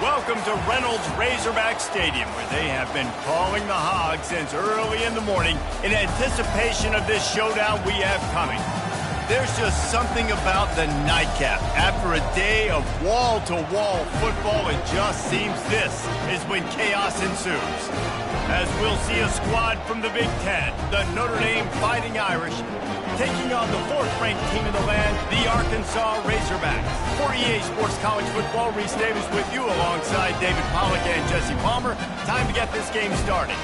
Welcome to Reynolds Razorback Stadium, where they have been calling the Hogs since early in the morning in anticipation of this showdown we have coming. There's just something about the nightcap. After a day of wall-to-wall football, it just seems this is when chaos ensues. As we'll see a squad from the Big Ten, the Notre Dame Fighting Irish, taking on the fourth-ranked team in the land, the Arkansas Razorbacks. For EA Sports College Football, Reese Davis with you alongside David Pollack and Jesse Palmer. Time to get this game started.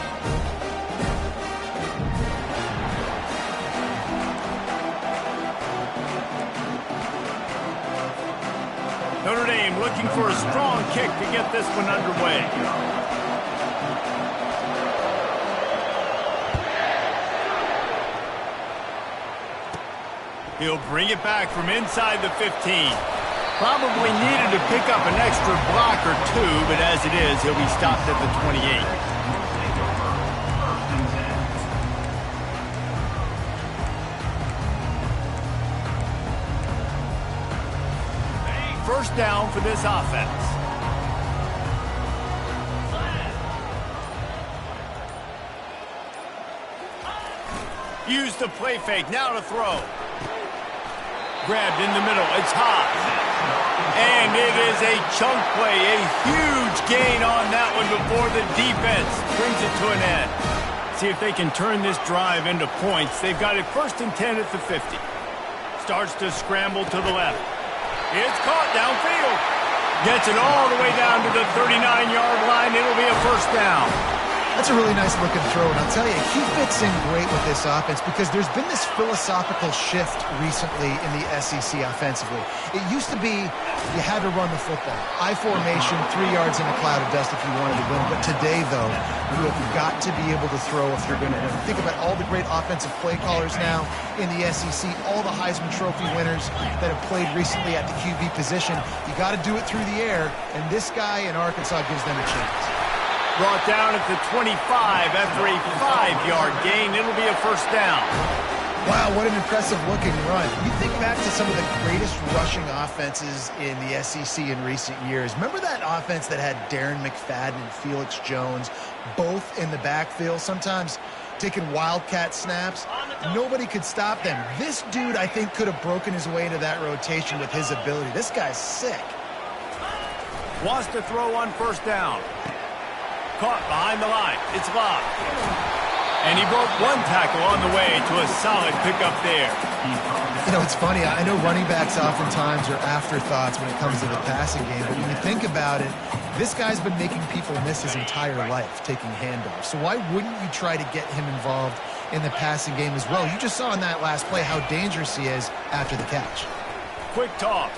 Notre Dame looking for a strong kick to get this one underway. He'll bring it back from inside the 15. Probably needed to pick up an extra block or two, but as it is, he'll be stopped at the 28. First down for this offense. Use the play fake, now to throw. Grabbed in the middle, it's hot. And it is a chunk play, a huge gain on that one before the defense brings it to an end. See if they can turn this drive into points. They've got it 1st and 10 at the 50. Starts to scramble to the left. It's caught downfield. Gets it all the way down to the 39-yard line. It'll be a first down. That's a really nice looking throw, and I'll tell you, he fits in great with this offense because there's been this philosophical shift recently in the SEC offensively. It used to be you had to run the football. I formation, 3 yards in a cloud of dust if you wanted to win. But today, though, you have got to be able to throw if you're going to win. Think about all the great offensive play callers now in the SEC, all the Heisman Trophy winners that have played recently at the QB position. You got to do it through the air, and this guy in Arkansas gives them a chance. Brought down at the 25 after a 5-yard gain. It'll be a first down. Wow, what an impressive-looking run. You think back to some of the greatest rushing offenses in the SEC in recent years. Remember that offense that had Darren McFadden and Felix Jones both in the backfield, sometimes taking wildcat snaps? Nobody could stop them. This dude, I think, could have broken his way into that rotation with his ability. This guy's sick. Wants to throw on first down. Caught behind the line. It's locked. And he broke one tackle on the way to a solid pickup there. You know, it's funny. I know running backs oftentimes are afterthoughts when it comes to the passing game, but when you think about it, this guy's been making people miss his entire life taking handoffs. So why wouldn't you try to get him involved in the passing game as well? You just saw in that last play how dangerous he is after the catch. Quick toss.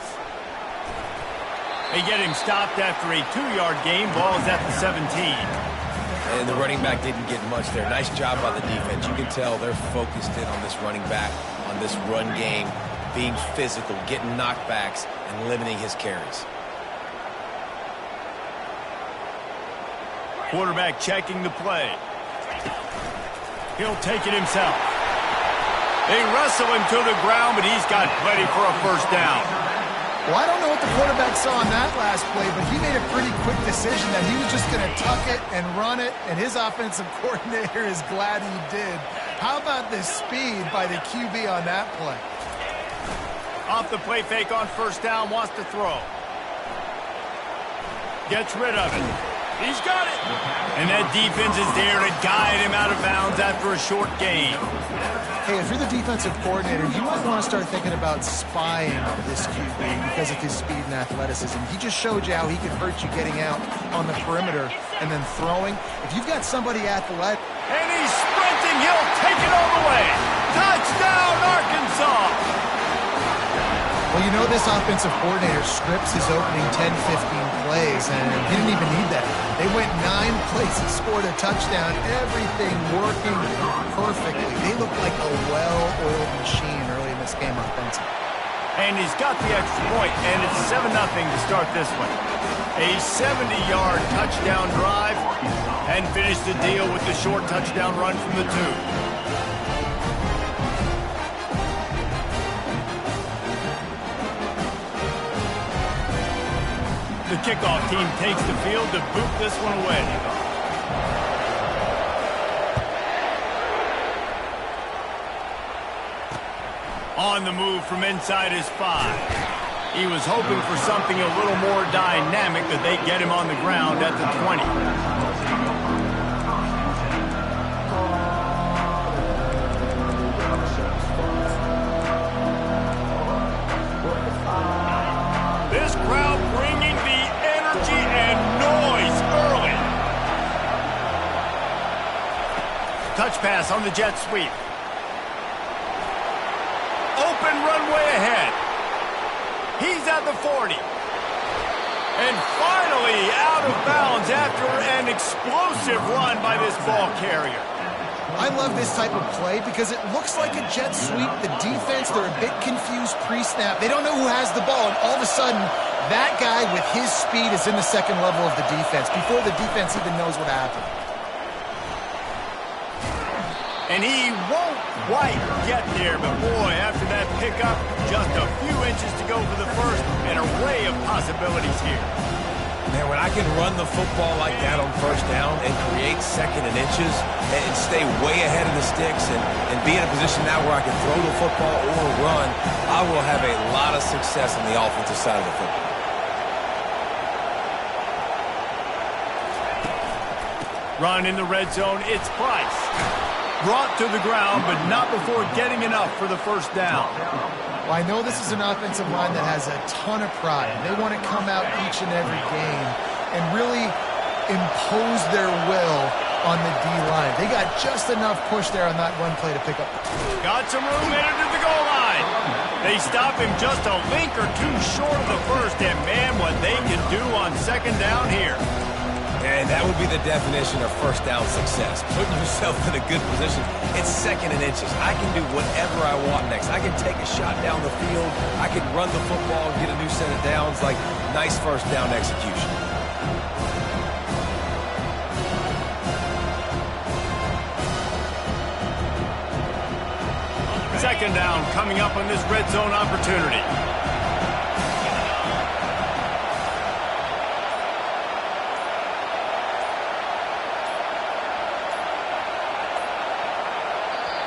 They get him stopped after a 2-yard gain. Ball is at the 17. And the running back didn't get much there. Nice job by the defense. You can tell they're focused in on this running back, on this run game, being physical, getting knockbacks, and limiting his carries. Quarterback checking the play. He'll take it himself. They wrestle him to the ground, but he's got plenty for a first down. Well, I don't know what the quarterback saw on that last play, but he made a pretty quick decision that he was just going to tuck it and run it, and his offensive coordinator is glad he did. How about the speed by the QB on that play? Off the play fake on first down, wants to throw. Gets rid of it. He's got it. And that defense is there to guide him out of bounds after a short gain. Hey, if you're the defensive coordinator, you might want to start thinking about spying this QB because of his speed and athleticism. He just showed you how he could hurt you getting out on the perimeter and then throwing. If you've got somebody athletic... And he's sprinting. He'll take it all the way. Touchdown, Arkansas. Well, you know this offensive coordinator scripts his opening 10, 15 plays, and he didn't even need that. They went 9 plays and scored a touchdown. Everything working perfectly. They look like a well-oiled machine early in this game offensively. And he's got the extra point, and it's 7-0 to start this one. A 70-yard touchdown drive, and finish the deal with the short touchdown run from the 2. The kickoff team takes the field to boot this one away. On the move from inside his 5. He was hoping for something a little more dynamic, but they get him on the ground at the 20. This crowd bringing the energy and noise early. Touch pass on the jet sweep. Open runway ahead. He's at the 40. And finally out of bounds after an explosive run by this ball carrier. I love this type of play because it looks like a jet sweep. The defense, they're a bit confused pre-snap. They don't know who has the ball, and all of a sudden, that guy with his speed is in the second level of the defense before the defense even knows what happened. And he won't quite get there, but boy, after that pickup, just a few inches to go for the first. An array of possibilities here. Man, when I can run the football like that on first down and create second and inches and stay way ahead of the sticks and be in a position now where I can throw the football or run, I will have a lot of success on the offensive side of the football. Run in the red zone, it's Price. Brought to the ground, but not before getting enough for the first down. Well, I know this is an offensive line that has a ton of pride. They want to come out each and every game and really impose their will on the D-line. They got just enough push there on that one play to pick up. Got some room headed to the goal line. They stop him just a link or two short of the first, and man, what they can do on second down here. And that would be the definition of first down success. Putting yourself in a good position. It's second and inches. I can do whatever I want next. I can take a shot down the field. I can run the football and get a new set of downs. Like, nice first down execution. Second down coming up on this red zone opportunity.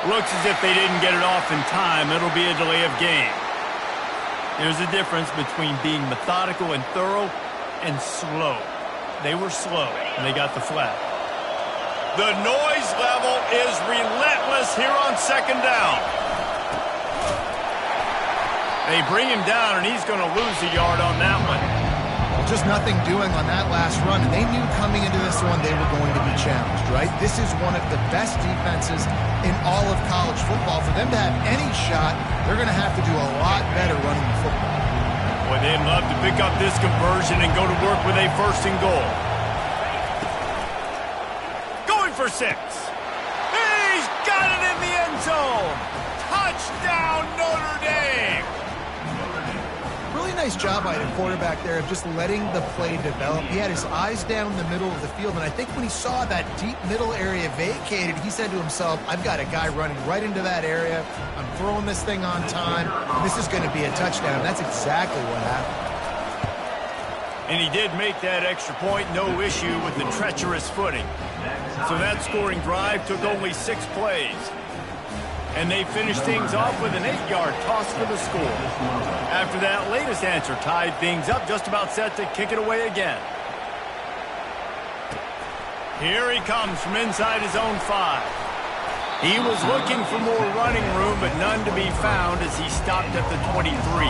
Looks as if they didn't get it off in time. It'll be a delay of game. There's a difference between being methodical and thorough and slow. They were slow, and they got the flag. The noise level is relentless here on second down. They bring him down, and he's going to lose a yard on that one. Just nothing doing on that last run, and they knew coming into this one they were going to be challenged, right? This is one of the best defenses in all of college football. For them to have any shot, they're going to have to do a lot better running the football. Boy, they'd love to pick up this conversion and go to work with a first and goal. Going for 6. He's got it in the end zone. Touchdown, Notre Dame. Really nice job by the quarterback there of just letting the play develop. He had his eyes down the middle of the field, and I think when he saw that deep middle area vacated, he said to himself, I've got a guy running right into that area. I'm throwing this thing on time. This is going to be a touchdown. That's exactly what happened. And he did make that extra point, no issue with the treacherous footing. So that scoring drive took only 6 plays. And they finished things off with an 8-yard toss for the score. After that latest answer tied things up, just about set to kick it away again. Here he comes from inside his own 5. He was looking for more running room, but none to be found as he stopped at the 23.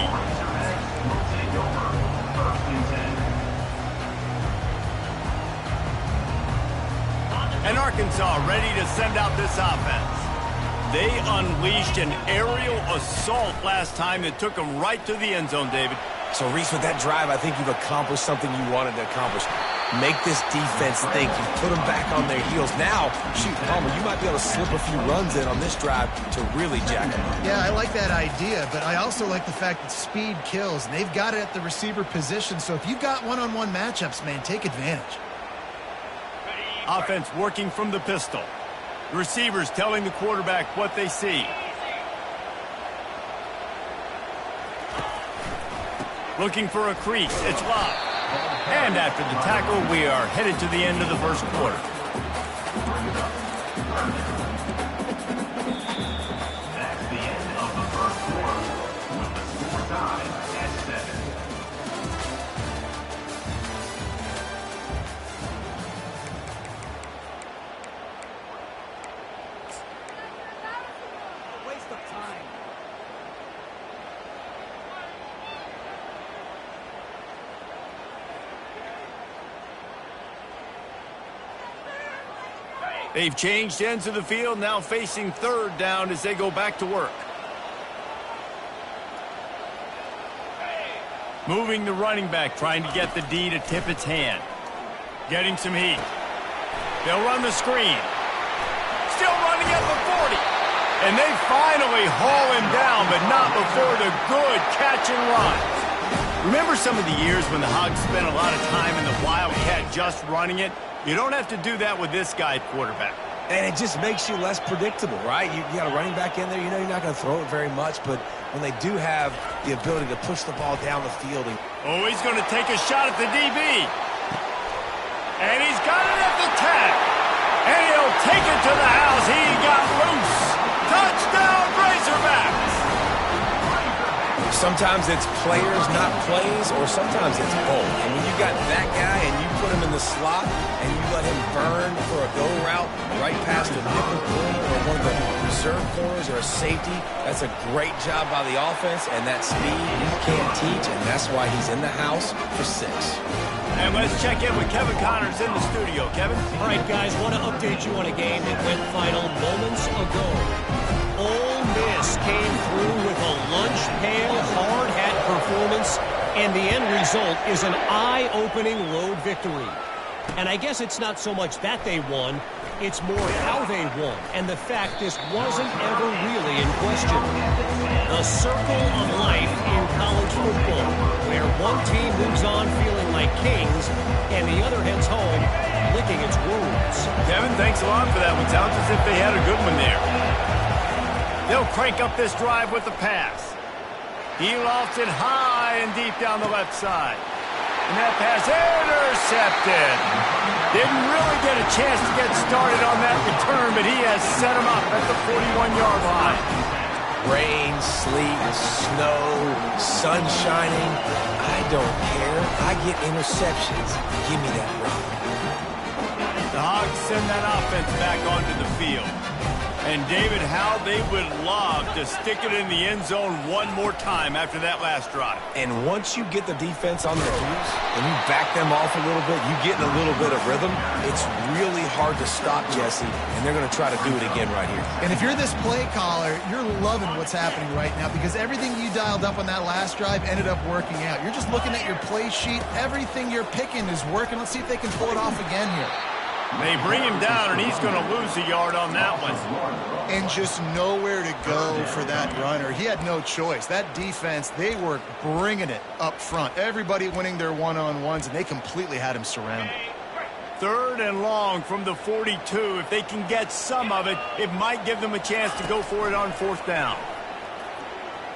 And Arkansas ready to send out this offense. They unleashed an aerial assault last time that took them right to the end zone, David. So, Reese, with that drive, I think you've accomplished something you wanted to accomplish. Make this defense think. You put them back on their heels. Now, shoot, Palmer, you might be able to slip a few runs in on this drive to really jack them up. Yeah, I like that idea, but I also like the fact that speed kills. And they've got it at the receiver position, so if you've got one-on-one matchups, man, take advantage. Offense working from the pistol. The receivers telling the quarterback what they see. Looking for a crease. It's Love. And after the tackle, we are headed to the end of the first quarter. That's the end of the first quarter with the score tied at 7. Waste of time. They've changed ends of the field, now facing third down as they go back to work. Moving the running back, trying to get the D to tip its hand. Getting some heat. They'll run the screen. Still running at the 40. And they finally haul him down, but not before the good catch and run. Remember some of the years when the Hogs spent a lot of time in the Wildcat just running it? You don't have to do that with this guy at quarterback. And it just makes you less predictable, right? You got a running back in there, you know you're not going to throw it very much, but when they do have the ability to push the ball down the field. Oh, he's going to take a shot at the DB. And he's got it at the tag. And he'll take it to the house. He got loose. Touchdown, Razorbacks. Sometimes it's players, not plays, or sometimes it's both. And when you got that guy and you put him in the slot and you let him burn for a go route right past the nickel corner or one of the reserve corners or a safety, that's a great job by the offense, and that speed you can't teach, and that's why he's in the house for 6. And let's check in with Kevin Connors in the studio. Kevin? All right, guys, want to update you on a game that went final moments ago. Ole Miss came through with a lunch pail, hard hat performance, and the end result is an eye-opening road victory. And I guess it's not so much that they won, it's more how they won, and the fact this wasn't ever really in question. The circle of life in college football, where one team moves on feeling like kings, and the other heads home licking its wounds. Kevin, thanks a lot for that one. Sounds as if they had a good one there. They'll crank up this drive with the pass. He lofts it high and deep down the left side. And that pass intercepted. Didn't really get a chance to get started on that return, but he has set him up at the 41-yard line. Rain, sleet, snow, sun shining, I don't care. I get interceptions. Give me that rock. The Hogs send that offense back onto the field. And, David, how they would love to stick it in the end zone one more time after that last drive. And once you get the defense on their heels and you back them off a little bit, you get in a little bit of rhythm, it's really hard to stop Jesse, and they're going to try to do it again right here. And if you're this play caller, you're loving what's happening right now because everything you dialed up on that last drive ended up working out. You're just looking at your play sheet. Everything you're picking is working. Let's see if they can pull it off again here. They bring him down, and he's going to lose a yard on that one. And just nowhere to go for that runner. He had no choice. That defense, they were bringing it up front. Everybody winning their one-on-ones, and they completely had him surrounded. 3rd and long from the 42. If they can get some of it, it might give them a chance to go for it on 4th down.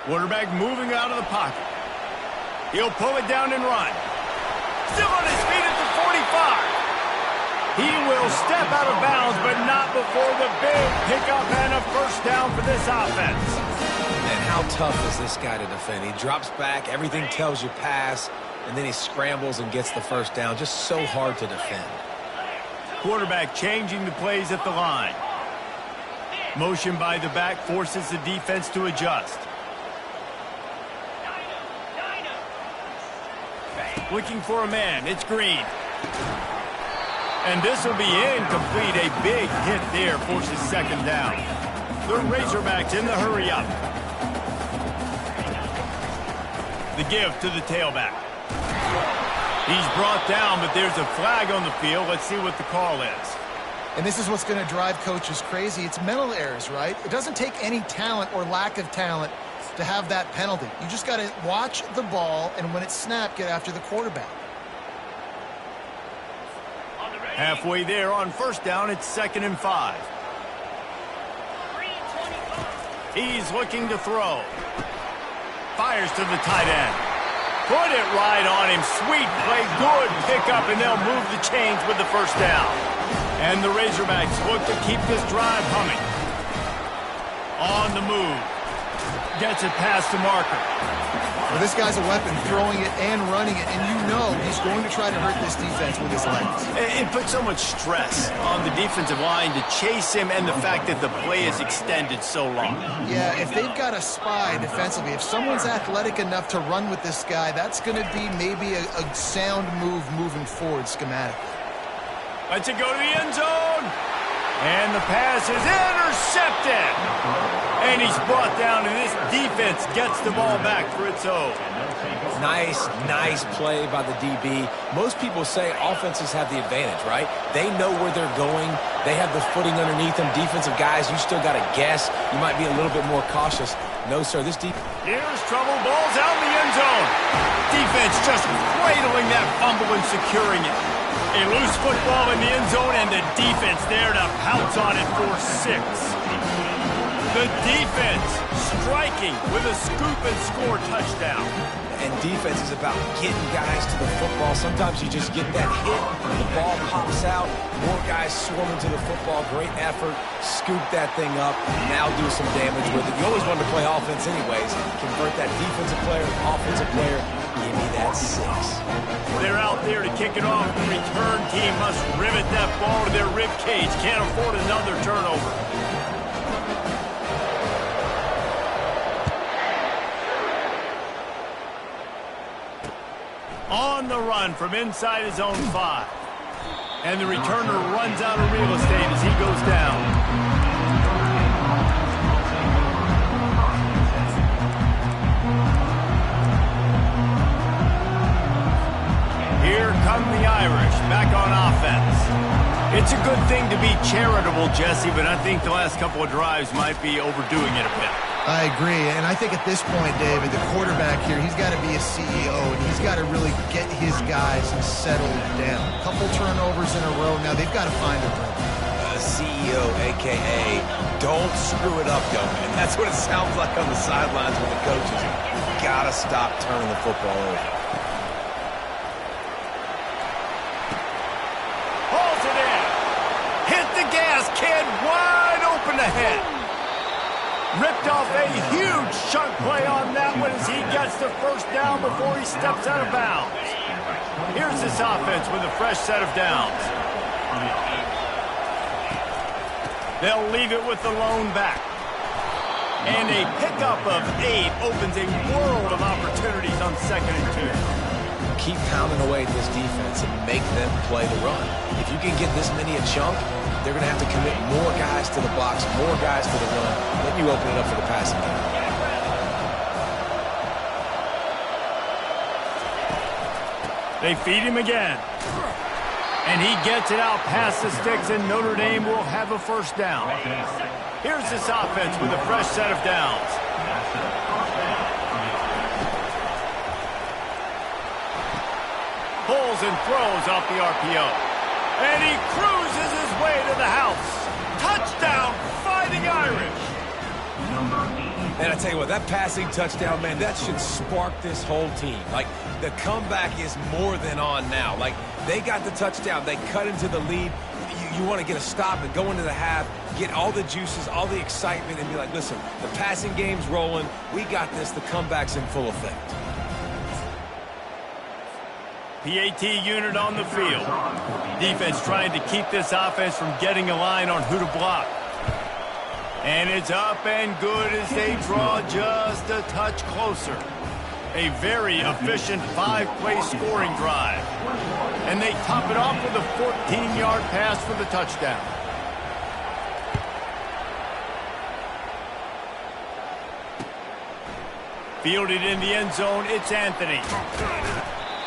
Quarterback moving out of the pocket. He'll pull it down and run. Still on his feet at the 45. He will step out of bounds, but not before the big pickup and a first down for this offense. And how tough is this guy to defend? He drops back, everything tells you pass, and then he scrambles and gets the first down. Just so hard to defend. Quarterback changing the plays at the line. Motion by the back forces the defense to adjust. Looking for a man. It's Green. And this will be incomplete. A big hit there forces 2nd down. The Razorbacks in the hurry up. The give to the tailback. He's brought down, but there's a flag on the field. Let's see what the call is. And this is what's going to drive coaches crazy. It's mental errors, right? It doesn't take any talent or lack of talent to have that penalty. You just got to watch the ball, and when it's snapped, get after the quarterback. Halfway there on 1st down, it's 2nd and 5. He's looking to throw. Fires to the tight end. put it right on him. Sweet play, good pickup, and they'll move the chains with the first down. And the Razorbacks look to keep this drive humming. On the move. Gets it past the marker. Well, this guy's a weapon, throwing it and running it, and you know he's going to try to hurt this defense with his legs. It puts so much stress on the defensive line to chase him and the fact that the play is extended so long. Yeah, if they've got a spy defensively, if someone's athletic enough to run with this guy, that's going to be maybe a sound move moving forward schematically. Lets it go to the end zone. And the pass is intercepted. And he's brought down, and this defense gets the ball back for its own. Nice play by the DB. Most people say offenses have the advantage, right? They know where they're going. They have the footing underneath them. Defensive guys, you still got to guess. You might be a little bit more cautious. No, sir, this defense... Here's trouble. Ball's out in the end zone. Defense just cradling that fumble and securing it. A loose football in the end zone, and the defense there to pounce on it for 6. The defense striking with a scoop and score touchdown. And defense is about getting guys to the football. Sometimes you just get that hit, the ball pops out, more guys swarming to the football. Great effort, scoop that thing up, now do some damage with it. You always want to play offense anyways. Convert that defensive player to offensive player. Give me that 6. They're out there to kick it off. The return team must rivet that ball to their rib cage. Can't afford another turnover. On the run from inside his own 5. And the returner runs out of real estate as he goes down. Here come the Irish, back on offense. It's a good thing to be charitable, Jesse, but I think the last couple of drives might be overdoing it a bit. I agree, and I think at this point, David, the quarterback here, he's got to be a CEO, and he's got to really get his guys settled down. A couple turnovers in a row. Now they've got to find a rhythm. CEO, a.k.a. don't screw it up, young man. That's what it sounds like on the sidelines with the coaches. You got to stop turning the football over. Hauls it in. Hit the gas, kid. Wide open ahead. Ripped off a huge chunk play on that one as he gets the first down before he steps out of bounds. Here's this offense with a fresh set of downs. They'll leave it with the lone back. And a pickup of 8 opens a world of opportunities on 2nd and 2. Keep pounding away at this defense and make them play the run. If you can get this many a chunk, they're going to have to commit more guys to the box, more guys to the run. Then you open it up for the passing game. They feed him again. And he gets it out past the sticks, and Notre Dame will have a first down. Here's this offense with a fresh set of downs. Pulls and throws off the RPO. And he cruises his way to the house. Touchdown, Fighting Irish. And I tell you what, that passing touchdown, man, that should spark this whole team. Like, the comeback is more than on now. Like, they got the touchdown. They cut into the lead. You want to get a stop and go into the half, get all the juices, all the excitement, and be like, listen, the passing game's rolling. We got this. The comeback's in full effect. PAT unit on the field. Defense trying to keep this offense from getting a line on who to block. And it's up and good as they draw just a touch closer. A very efficient 5-play scoring drive. And they top it off with a 14-yard pass for the touchdown. Fielded in the end zone, it's Anthony.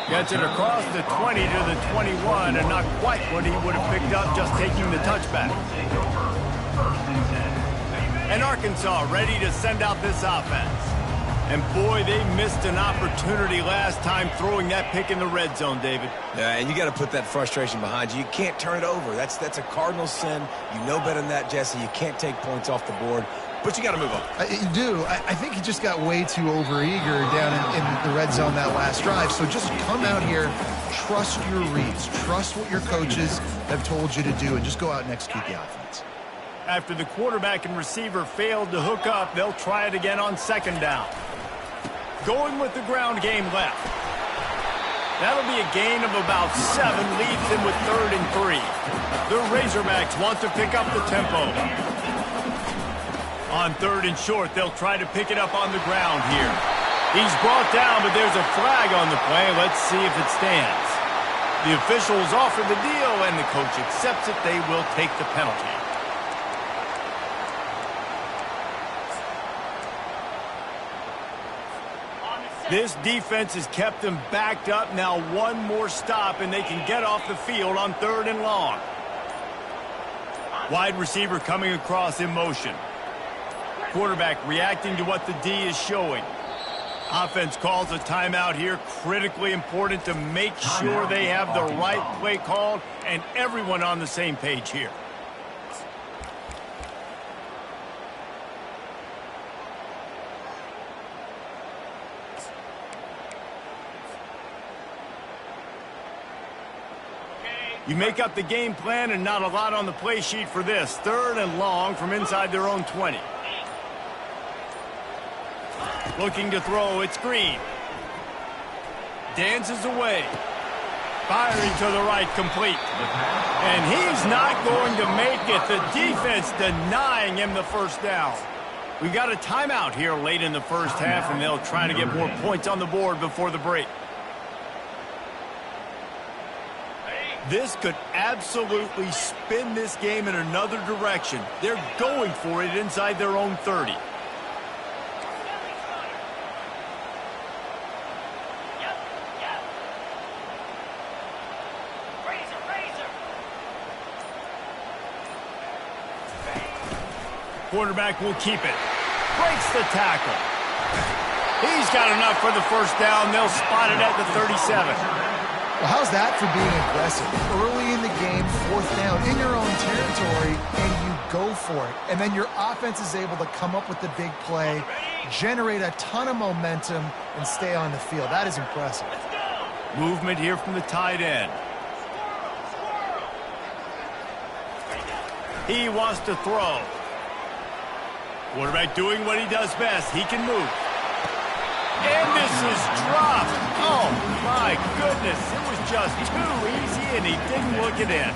Gets it across the 20 to the 21, and not quite what he would have picked up just taking the touchback. And Arkansas ready to send out this offense. And boy, they missed an opportunity last time throwing that pick in the red zone, David. Yeah, and you got to put that frustration behind you. You can't turn it over. That's a cardinal sin. You know better than that, Jesse. You can't take points off the board, but you got to move on. You do. I think he just got way too overeager down in the red zone that last drive. So just come out here, trust your reads, trust what your coaches have told you to do, and just go out and execute the offense. After the quarterback and receiver failed to hook up, they'll try it again on second down. Going with the ground game left. That'll be a gain of about 7, leaves him with 3rd and 3. The Razorbacks want to pick up the tempo. On 3rd and short, they'll try to pick it up on the ground here. He's brought down, but there's a flag on the play. Let's see if it stands. The officials offer the deal, and the coach accepts it. They will take the penalty. This defense has kept them backed up. Now one more stop, and they can get off the field on 3rd and long. Wide receiver coming across in motion. Quarterback reacting to what the D is showing. Offense calls a timeout here. Critically important to make sure they have the right play called and everyone on the same page here. You make up the game plan and not a lot on the play sheet for this. 3rd and long from inside their own 20. Looking to throw, it's Green. Dances away. Firing to the right, complete. And he's not going to make it. The defense denying him the first down. We got a timeout here late in the first half, and they'll try to get more points on the board before the break. This could absolutely spin this game in another direction. They're going for it inside their own 30. Quarterback will keep it. Breaks the tackle. He's got enough for the first down. They'll spot it at the 37. Well, how's that for being aggressive? Early in the game, 4th down, in your own territory, and you go for it. And then your offense is able to come up with the big play, generate a ton of momentum, and stay on the field. That is impressive. Movement here from the tight end. He wants to throw. Quarterback doing what he does best. He can move. And this is dropped. Oh, my goodness. It was just too easy, and he didn't look it in.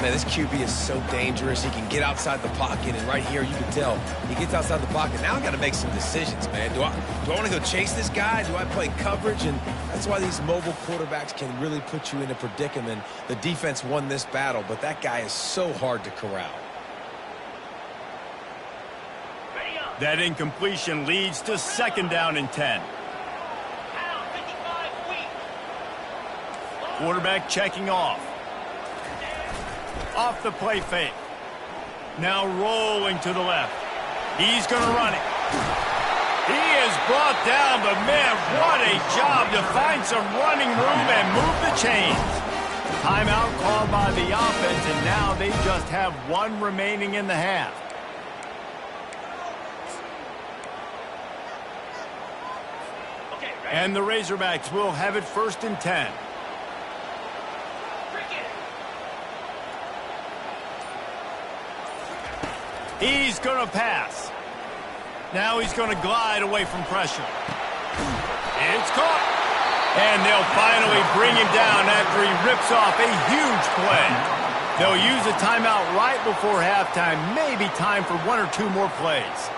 Man, this QB is so dangerous. He can get outside the pocket, and right here you can tell he gets outside the pocket. Now I got to make some decisions, man. Do I want to go chase this guy? Do I play coverage? And that's why these mobile quarterbacks can really put you in a predicament. The defense won this battle, but that guy is so hard to corral. That incompletion leads to 2nd down and 10. Quarterback checking off. Off the play fake. Now rolling to the left. He's going to run it. He is brought down, but man, what a job to find some running room and move the chains. Timeout called by the offense, and now they just have 1 remaining in the half. And the Razorbacks will have it 1st and 10. He's going to pass. Now he's going to glide away from pressure. It's caught. And they'll finally bring him down after he rips off a huge play. They'll use a timeout right before halftime. Maybe time for 1 or 2 more plays.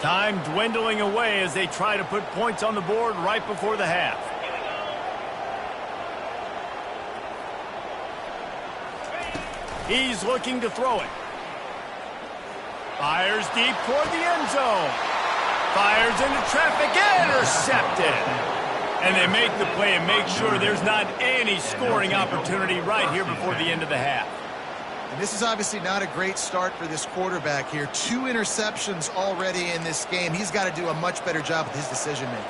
Time dwindling away as they try to put points on the board right before the half. He's looking to throw it. Fires deep toward the end zone. Fires into traffic. Intercepted. And they make the play and make sure there's not any scoring opportunity right here before the end of the half. And this is obviously not a great start for this quarterback here. 2 interceptions already in this game. He's got to do a much better job with his decision-making.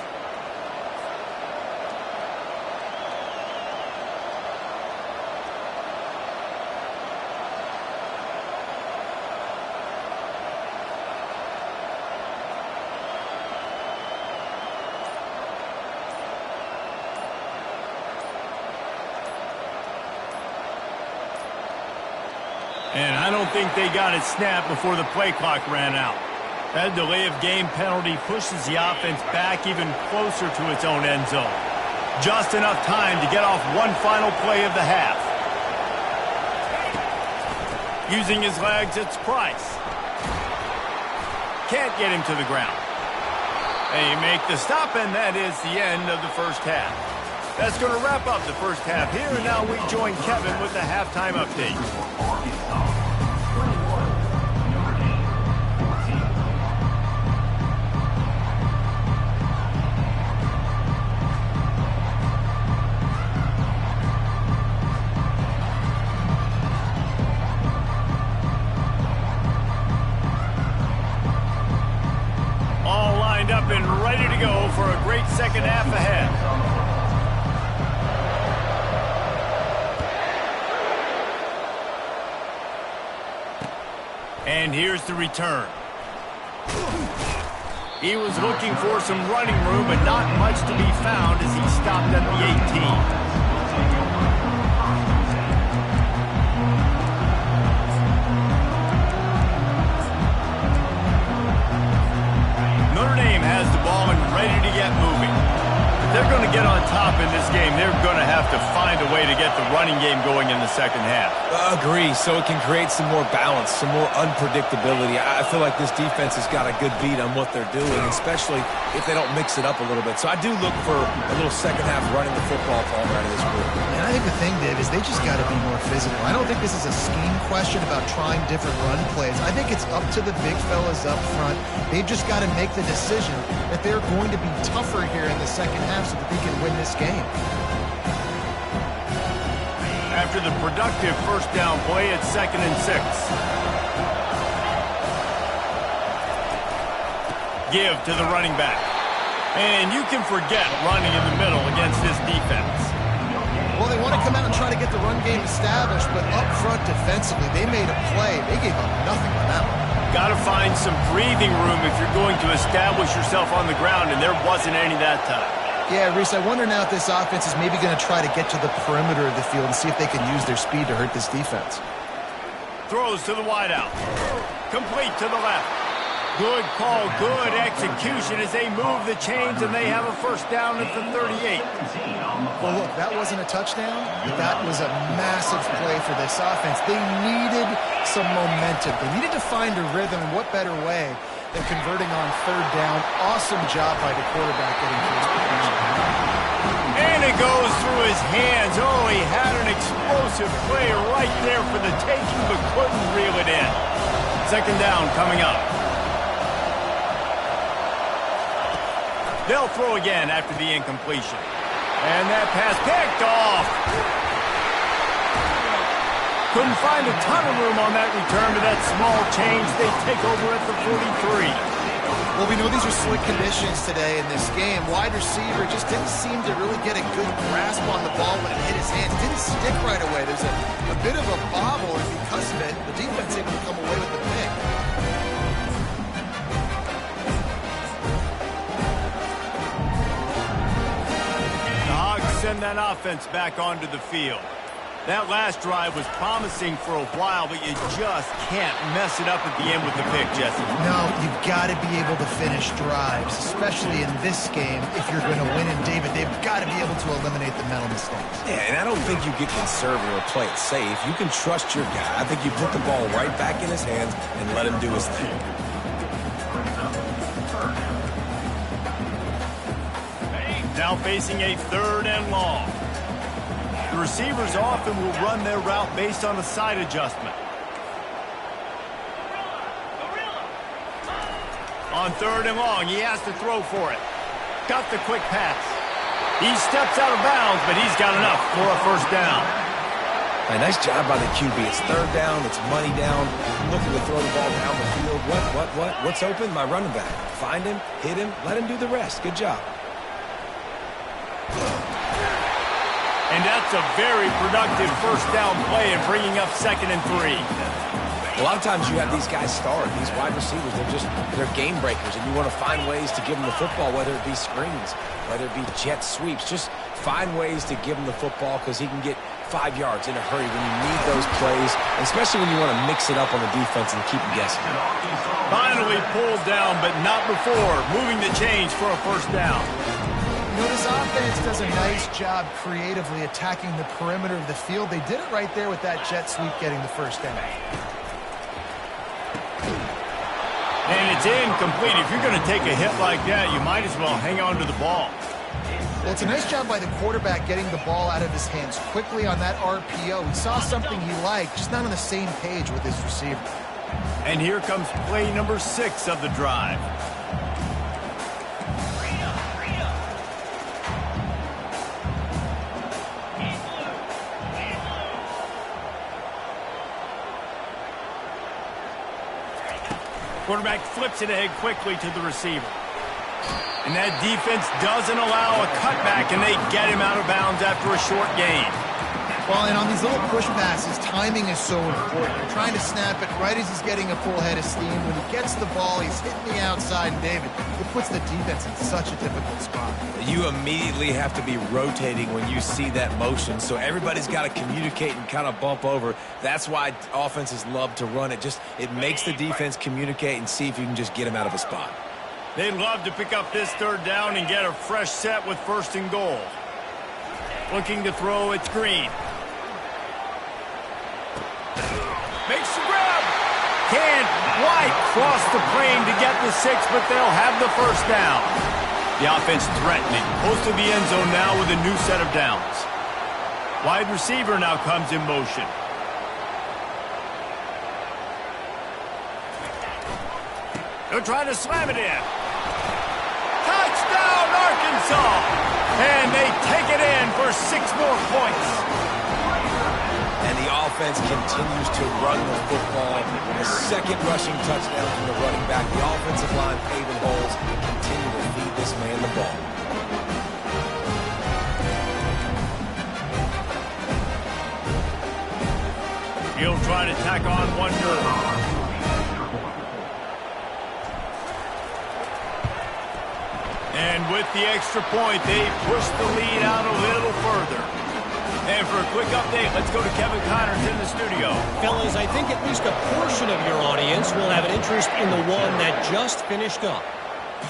And I don't think they got it snapped before the play clock ran out. That delay of game penalty pushes the offense back even closer to its own end zone. Just enough time to get off one final play of the half. Using his legs, it's Price. Can't get him to the ground. They make the stop, and that is the end of the first half. That's going to wrap up the first half here, and now we join Kevin with the halftime update. All lined up and ready to go for a great second half ahead. And here's the return. He was looking for some running room, but not much to be found as he stopped at the 18. Notre Dame has the ball and ready to get moving. If they're going to get on top in this game, they're going to have to find a way to get the running game going in the second half. Agree, so it can create some more balance, some more unpredictability. I feel like this defense has got a good beat on what they're doing, especially if they don't mix it up a little bit. So I do look for a little second half running the football from out of this group. And I think the thing, Dave, is they just got to be more physical. I don't think this is a scheme question about trying different run plays. I think it's up to the big fellas up front. They've just got to make the decision that they're going to be tougher here in the second half so that they can win this game. After the productive first down play, it's 2nd and 6. Give to the running back. And you can forget running in the middle against this defense. Well, they want to come out and try to get the run game established, but up front defensively, they made a play. They gave up nothing on that one. Got to find some breathing room if you're going to establish yourself on the ground, and there wasn't any that time. Yeah, Reese, I wonder now if this offense is maybe going to try to get to the perimeter of the field and see if they can use their speed to hurt this defense. Throws to the wideout. Complete to the left. Good call, good execution as they move the chains, and they have a first down at the 38. Well, look, that wasn't a touchdown, but that was a massive play for this offense. They needed some momentum. They needed to find a rhythm, and what better way than converting on third down. Awesome job by the quarterback getting to his position. And it goes through his hands. Oh, he had an explosive play right there for the taking, but couldn't reel it in. Second down coming up. They'll throw again after the incompletion. And that pass picked off. Couldn't find a ton of room on that return to that small change. They take over at the 43. Well, we know these are slick conditions today in this game. Wide receiver just didn't seem to really get a good grasp on the ball when it hit his hands. It didn't stick right away. There's a bit of a bobble, and because of it, the defense able to come away with the pick. The Hogs send that offense back onto the field. That last drive was promising for a while, but you just can't mess it up at the end with the pick, Jesse. No, you've got to be able to finish drives, especially in this game if you're going to win. And David, they've got to be able to eliminate the mental mistakes. Yeah, and I don't think you get conservative or play it safe. You can trust your guy. I think you put the ball right back in his hands and let him do his thing. Now facing a 3rd and long. The receivers often will run their route based on a side adjustment. On 3rd and long, he has to throw for it. Got the quick pass. He steps out of bounds, but he's got enough for a first down. Right, nice job by the QB. It's third down. It's money down. Looking to throw the ball down the field. What's open? My running back. Find him, hit him, let him do the rest. Good job. And that's a very productive first down play and bringing up 2nd and 3. A lot of times you have these guys start, these wide receivers, they're game breakers, and you want to find ways to give them the football, whether it be screens, whether it be jet sweeps. Just find ways to give him the football because he can get 5 yards in a hurry when you need those plays, especially when you want to mix it up on the defense and keep them guessing. Finally pulled down, but not before moving the chains for a first down. You know, this offense does a nice job creatively attacking the perimeter of the field. They did it right there with that jet sweep getting the first down. And it's incomplete. If you're going to take a hit like that, you might as well hang on to the ball. Well, it's a nice job by the quarterback getting the ball out of his hands quickly on that RPO. He saw something he liked, just not on the same page with his receiver. And here comes play number 6 of the drive. Quarterback flips it ahead quickly to the receiver. And that defense doesn't allow a cutback, and they get him out of bounds after a short gain. Well, and on these little push passes, timing is so important. You're trying to snap it right as he's getting a full head of steam. When he gets the ball, he's hitting the outside, and David, it puts the defense in such a difficult spot. You immediately have to be rotating when you see that motion, so everybody's got to communicate and kind of bump over. That's why offenses love to run it. It makes the defense communicate and see if you can just get him out of a spot. They'd love to pick up this third down and get a fresh set with 1st and goal. Looking to throw, it's Green. Makes the grab. Can't quite cross the plane to get the 6, but they'll have the first down. The offense threatening. Close to the end zone now with a new set of downs. Wide receiver now comes in motion. They're trying to slam it in. Touchdown, Arkansas! And they take it in for 6 more points. And the offense continues to run the football. A 2nd rushing touchdown from the running back. The offensive line paving holes. Continue to feed this man the ball. He'll try to tack on one more. And with the extra point, they push the lead out a little further. And for a quick update, let's go to Kevin Connors in the studio. Fellas, I think at least a portion of your audience will have an interest in the one that just finished up.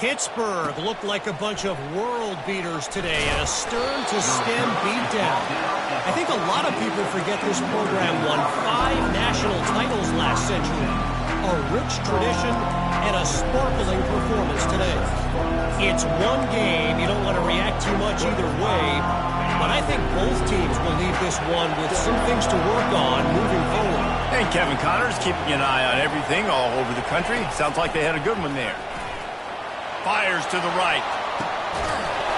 Pittsburgh looked like a bunch of world beaters today and a stern-to-stem beatdown. I think a lot of people forget this program won 5 national titles last century. A rich tradition and a sparkling performance today. It's one game. You don't want to react too much either way. But I think both teams will leave this one with some things to work on moving forward. And Kevin Connors keeping an eye on everything all over the country. Sounds like they had a good one there. Fires to the right.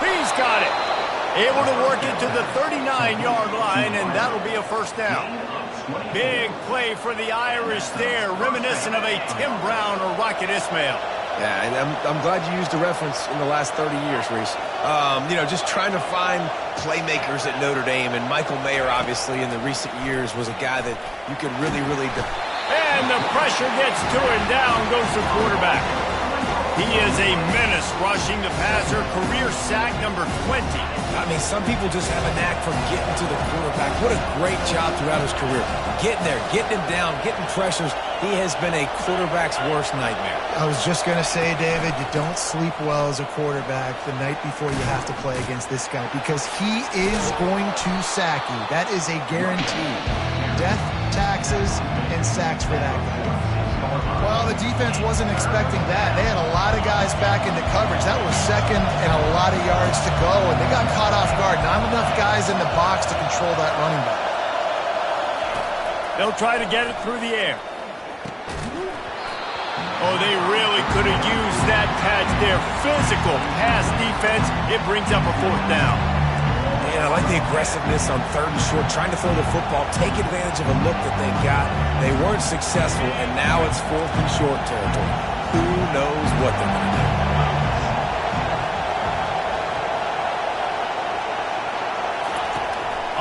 He's got it. Able to work it to the 39-yard line, and that'll be a first down. Big play for the Irish there, reminiscent of a Tim Brown or Rocket Ismail. Yeah, and I'm glad you used a reference in the last 30 years, Reese. Just trying to find playmakers at Notre Dame, and Michael Mayer, obviously, in the recent years was a guy that you could really And the pressure gets to him. Down goes the quarterback. He is a menace rushing the passer. Career sack number 20. I mean, some people just have a knack for getting to the quarterback. What a great job throughout his career. Getting there, getting him down, getting pressures. He has been a quarterback's worst nightmare. I was just going to say, David, you don't sleep well as a quarterback the night before you have to play against this guy because he is going to sack you. That is a guarantee. Death, taxes, and sacks for that guy. Well, the defense wasn't expecting that. They had a lot of guys back into coverage. That was 2nd and a lot of yards to go, and they got caught off guard. Not enough guys in the box to control that running back. They'll try to get it through the air. Oh, they really could have used that catch there. Physical pass defense. It brings up a 4th down. And I like the aggressiveness on 3rd and short, trying to throw the football, take advantage of a look that they've got. They weren't successful, and now it's 4th and short territory. Who knows what they're going to do?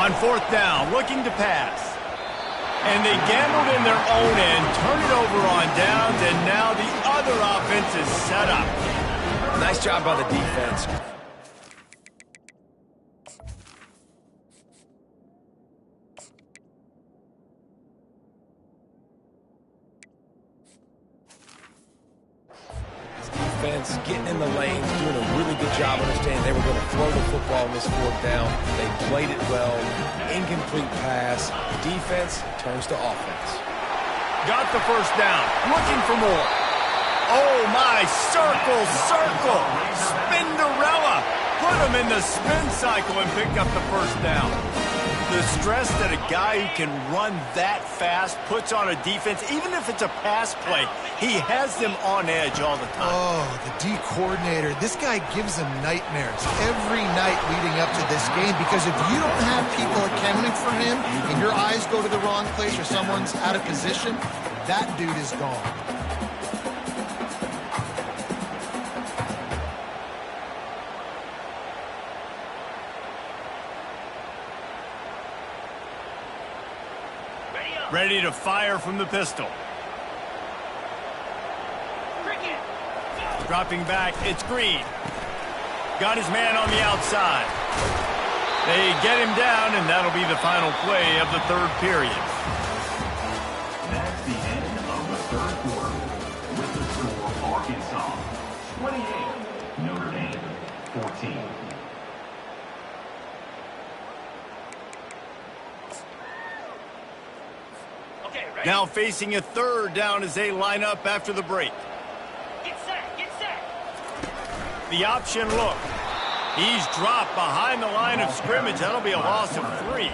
On 4th down, looking to pass. And they gambled in their own end, turn it over on downs, and now the other offense is set up. Nice job by the defense. Defense getting in the lanes, doing a really good job understanding they were going to throw the football on this 4th down. They played it well. Incomplete pass. Defense turns to offense. Got the 1st down. Looking for more. Oh, my. Circle. Spinderella. Put him in the spin cycle and pick up the 1st down. The stress that a guy who can run that fast puts on a defense, even if it's a pass play, he has them on edge all the time. Oh, the D coordinator. This guy gives them nightmares every night leading up to this game, because if you don't have people accounting for him and your eyes go to the wrong place or someone's out of position, that dude is gone. Ready to fire from the pistol. Dropping back, it's Green. Got his man on the outside. They get him down, and that'll be the final play of the 3rd period. That's the end of the 3rd quarter. With the score, Arkansas 28, Notre Dame 14. Now facing a 3rd down as they line up after the break. Get set. The option look. He's dropped behind the line of scrimmage. That'll be a loss of 3.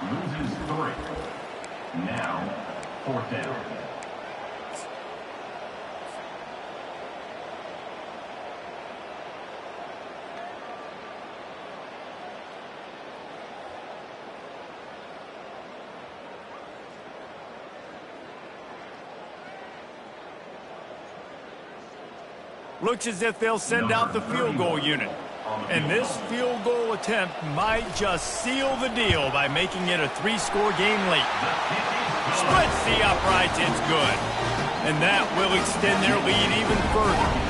Loses 3. Now, 4th down. Looks as if they'll send out the field goal unit. And this field goal attempt might just seal the deal by making it a 3-score game late. Splits the uprights, it's good. And that will extend their lead even further.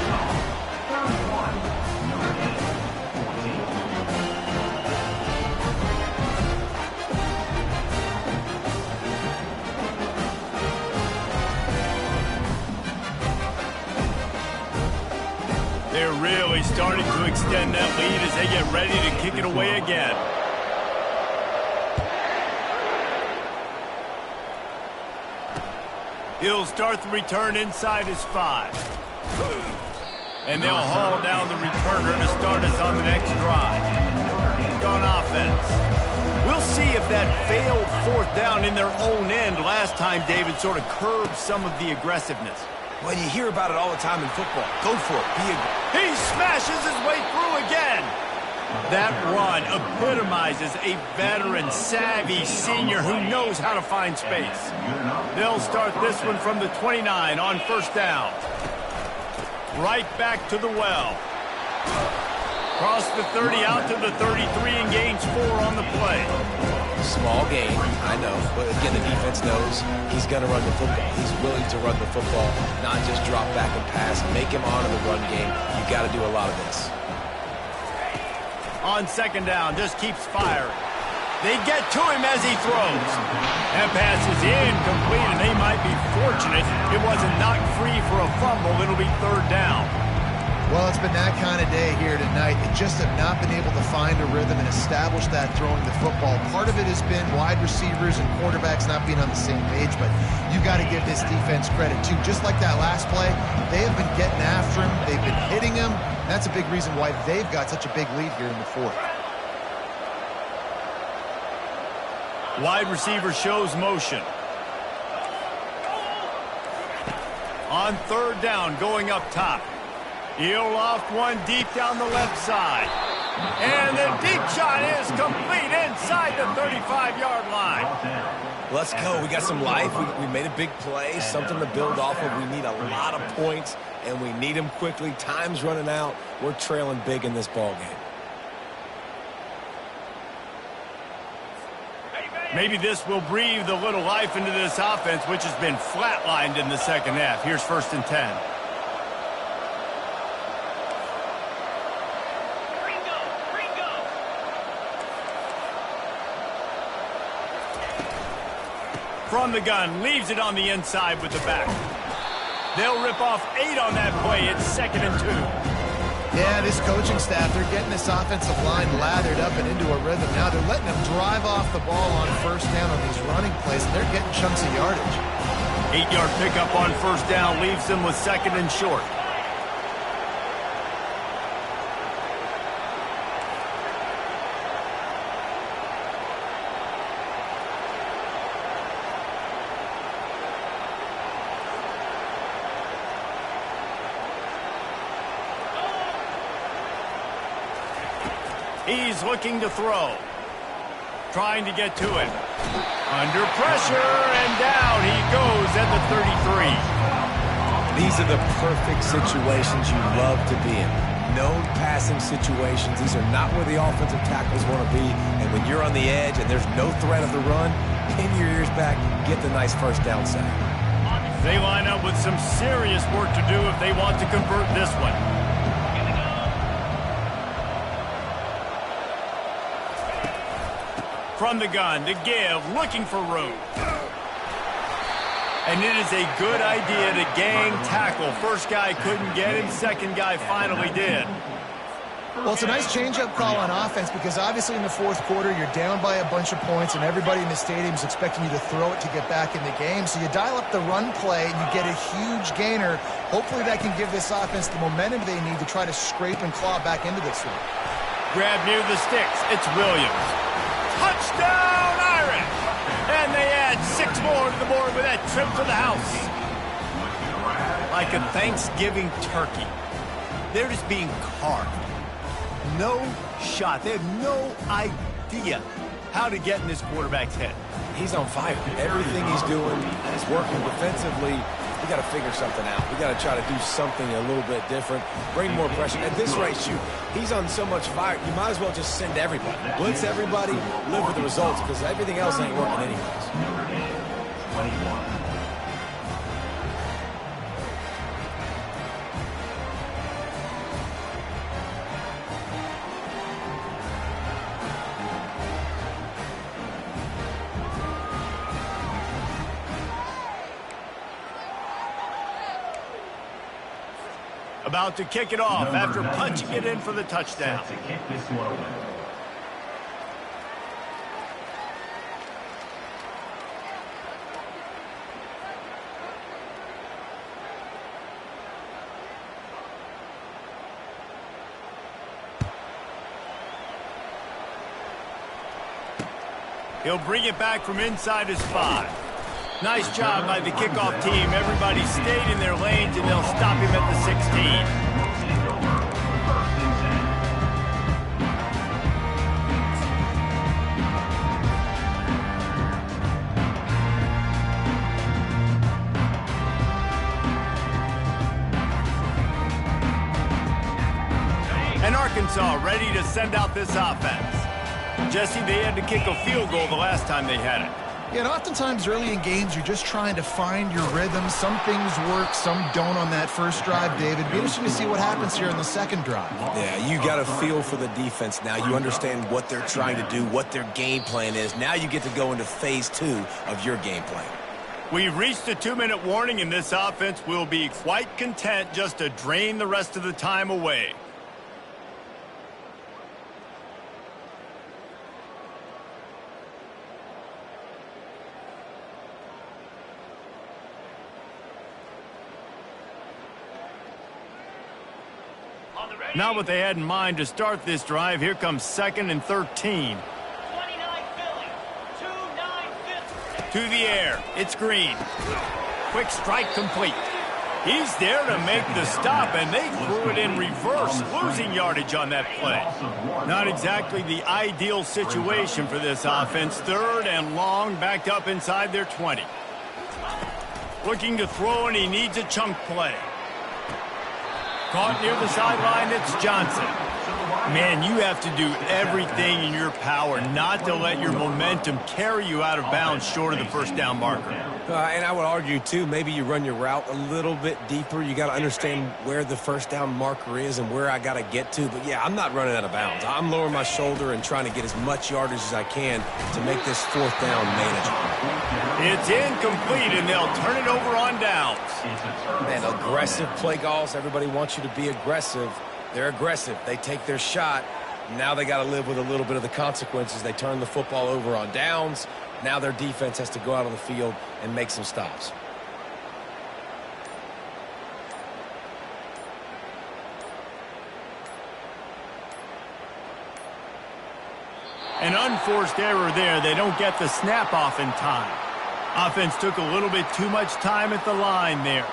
They're really starting to extend that lead as they get ready to kick it away again. He'll start the return inside his 5. And they'll haul down the returner to start us on the next drive. On offense. We'll see if that failed 4th down in their own end last time, David, sort of curbed some of the aggressiveness. Well, you hear about it all the time in football. Go for it. He smashes his way through again. That run epitomizes a veteran, savvy senior who knows how to find space. They'll start this one from the 29 on 1st down. Right back to the well. Cross the 30 out to the 33 and gains 4 on the play. Small gain, I know, but again, the defense knows he's going to run the football. He's willing to run the football, not just drop back and pass, make him honor the run game. You got to do a lot of this. On 2nd down, just keeps firing. They get to him as he throws. That pass is incomplete, and they might be fortunate it wasn't knocked free for a fumble. It'll be 3rd down. Well, it's been that kind of day here tonight. They just have not been able to find a rhythm and establish that throwing the football. Part of it has been wide receivers and quarterbacks not being on the same page, but you got to give this defense credit too. Just like that last play, they have been getting after him. They've been hitting him. That's a big reason why they've got such a big lead here in the 4th. Wide receiver shows motion. On 3rd down, going up top. He'll loft one deep down the left side. And the deep shot is complete inside the 35-yard line. Let's go. We got some life. We made a big play, something to build off of. We need a lot of points, and we need them quickly. Time's running out. We're trailing big in this ball game. Maybe this will breathe a little life into this offense, which has been flatlined in the second half. Here's 1st and 10. From the gun, leaves it on the inside with the back. They'll rip off 8 on that play. It's 2nd and 2. Yeah, this coaching staff, they're getting this offensive line lathered up and into a rhythm. Now they're letting them drive off the ball on 1st down on these running plays, and they're getting chunks of yardage. 8-yard pickup on 1st down leaves them with 2nd and short. He's looking to throw. Trying to get to it. Under pressure, and down he goes at the 33. These are the perfect situations you love to be in. No passing situations. These are not where the offensive tackles want to be. And when you're on the edge and there's no threat of the run, pin your ears back, get the nice 1st down sack. They line up with some serious work to do if they want to convert this one. From the gun to give, looking for room. And it is a good idea to gang tackle. 1st guy couldn't get him, 2nd guy finally did. Well, it's a nice change-up call on offense because obviously in the 4th quarter, you're down by a bunch of points and everybody in the stadium is expecting you to throw it to get back in the game. So you dial up the run play and you get a huge gainer. Hopefully that can give this offense the momentum they need to try to scrape and claw back into this one. Grab near the sticks. It's Williams. Touchdown, Irish! And they add 6 more to the board with that trip to the house. Like a Thanksgiving turkey. They're just being carved. No shot. They have no idea how to get in this quarterback's head. He's on fire. Everything he's doing is working defensively. We got to figure something out. We got to try to do something a little bit different. Bring more pressure. At this rate, shoot, he's on so much fire, you might as well just send everybody. Blitz everybody, live with the results, because everything else ain't working anyways. Notre Dame, 21. About to kick it off after punching it in for the touchdown. Set to kick this one away. He'll bring it back from inside his 5. Nice job by the kickoff team. Everybody stayed in their lanes, and they'll stop him at the 16. And Arkansas ready to send out this offense. Jesse, they had to kick a field goal the last time they had it. Yeah, and oftentimes early in games, you're just trying to find your rhythm. Some things work, some don't on that first drive, David. Be interesting to see what happens here in the second drive. Yeah, you got a feel for the defense now. You understand what they're trying to do, what their game plan is. Now you get to go into phase 2 of your game plan. We've reached a 2-minute warning, and this offense will be quite content just to drain the rest of the time away. Not what they had in mind to start this drive. Here comes 2nd and 13. 29 Philly. 2-9 To the air. It's Green. Quick strike complete. He's there to make the stop, and they threw it in reverse, losing yardage on that play. Not exactly the ideal situation for this offense. 3rd and long, backed up inside their 20. Looking to throw, and he needs a chunk play. Caught near the sideline, it's Johnson. Man, you have to do everything in your power not to let your momentum carry you out of bounds short of the first down marker. And I would argue, too, maybe you run your route a little bit deeper. You got to understand where the first down marker is and where I got to get to. But, yeah, I'm not running out of bounds. I'm lowering my shoulder and trying to get as much yardage as I can to make this 4th down manageable. It's incomplete, and they'll turn it over on downs. Man, aggressive play calls. Everybody wants you to be aggressive. They're aggressive. They take their shot. Now they got to live with a little bit of the consequences. They turn the football over on downs. Now their defense has to go out on the field and make some stops. An unforced error there. They don't get the snap off in time. Offense took a little bit too much time at the line there.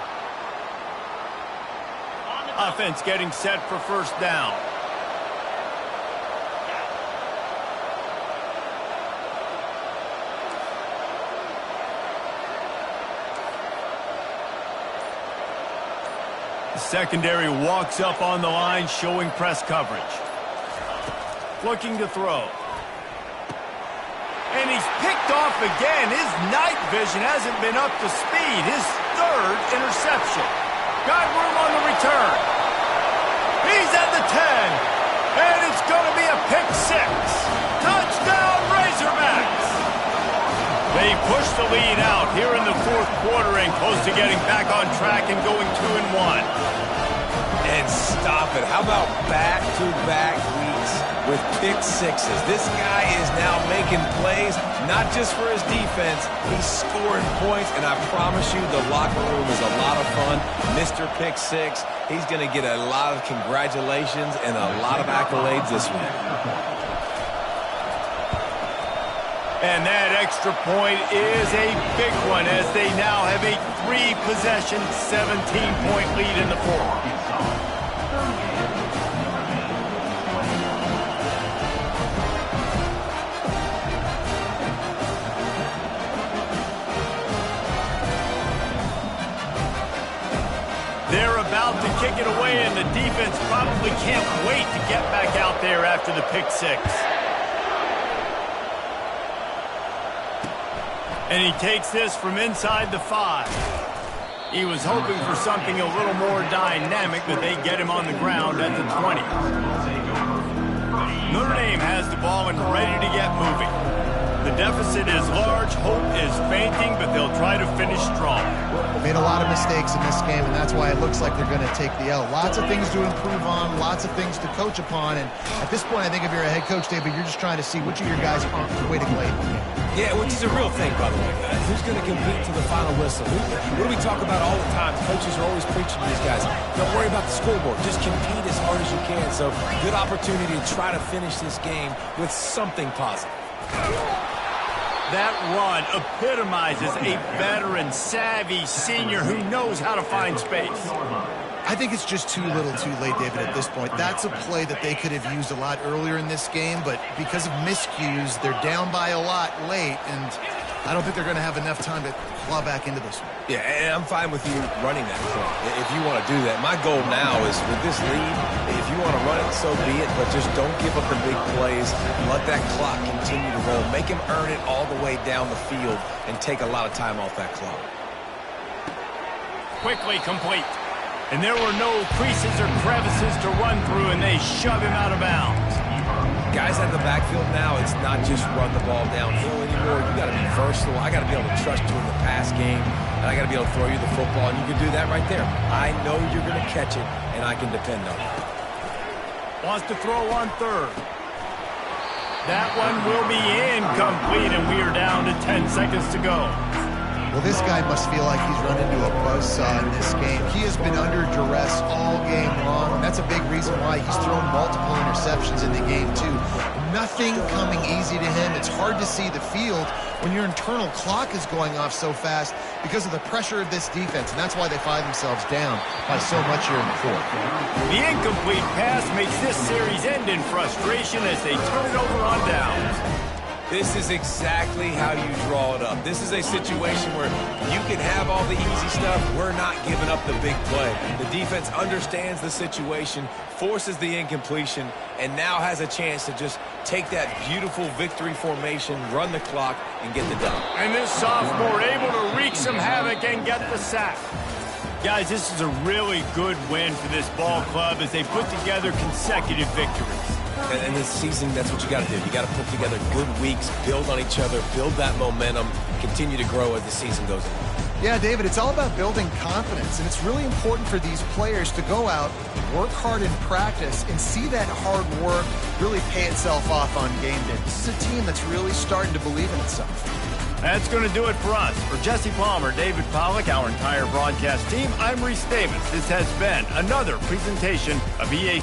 Offense getting set for first down. The secondary walks up on the line, showing press coverage. Looking to throw. And he's picked off again. His night vision hasn't been up to speed. His 3rd interception. Got room on the return. He's at the 10. And it's going to be a pick 6. Touchdown, Razorbacks. They push the lead out here in the 4th quarter and close to getting back on track and going 2-1. And stop it. How about back-to-back weeks with pick 6s? This guy is now making plays, not just for his defense. He's scoring points, and I promise you the locker room is a lot of fun. Mr. Pick 6, he's going to get a lot of congratulations and a lot of accolades this week. And that extra point is a big one as they now have a 3-possession, 17-point lead in the 4th. They're about to kick it away, and the defense probably can't wait to get back out there after the pick 6. And he takes this from inside the 5. He was hoping for something a little more dynamic, but they get him on the ground at the 20. Notre Dame has the ball and ready to get moving. The deficit is large, hope is fainting, but they'll try to finish strong. Made a lot of mistakes in this game, and that's why it looks like they're going to take the L. Lots of things to improve on, lots of things to coach upon, and at this point, I think if you're a head coach, David, you're just trying to see which of your guys aren't quitting late. Yeah, which is a real thing, by the way. Who's going to compete to the final whistle? What do we talk about all the time? Coaches are always preaching to these guys. Don't worry about the scoreboard. Just compete as hard as you can. So, good opportunity to try to finish this game with something positive. That run epitomizes a veteran, savvy senior who knows how to find space. I think it's just too little too late, David, at this point. That's a play that they could have used a lot earlier in this game, but because of miscues, they're down by a lot late, and I don't think they're going to have enough time to claw back into this one. Yeah, and I'm fine with you running that play if you want to do that. My goal now is with this lead, if you want to run it, so be it, but just don't give up the big plays. Let that clock continue to roll. Make him earn it all the way down the field and take a lot of time off that clock. Quickly complete. And there were no creases or crevices to run through, and they shove him out of bounds. Guys out of the backfield now, it's not just run the ball downhill anymore. You got to be versatile. I got to be able to trust you in the pass game, and I got to be able to throw you the football, and you can do that right there. I know you're going to catch it, and I can depend on it. Wants to throw on 3rd. That one will be incomplete, and we are down to 10 seconds to go. Well, this guy must feel like he's run into a buzzsaw in this game. He has been under duress all game long, and that's a big reason why he's thrown multiple interceptions in the game, too. Nothing coming easy to him. It's hard to see the field when your internal clock is going off so fast because of the pressure of this defense, and that's why they find themselves down by so much here in the fourth. The incomplete pass makes this series end in frustration as they turn it over on downs. This is exactly how you draw it up. This is a situation where you can have all the easy stuff. We're not giving up the big play. The defense understands the situation, forces the incompletion, and now has a chance to just take that beautiful victory formation, run the clock, and get the done. And this sophomore able to wreak some havoc and get the sack. Guys, this is a really good win for this ball club as they put together consecutive victories. And this season, that's what you got to do. You got to put together good weeks, build on each other, build that momentum, continue to grow as the season goes on. Yeah, David, it's all about building confidence, and it's really important for these players to go out, work hard in practice, and see that hard work really pay itself off on game day. This is a team that's really starting to believe in itself. That's going to do it for us. For Jesse Palmer, David Pollack, our entire broadcast team, I'm Reese Davis. This has been another presentation of EA.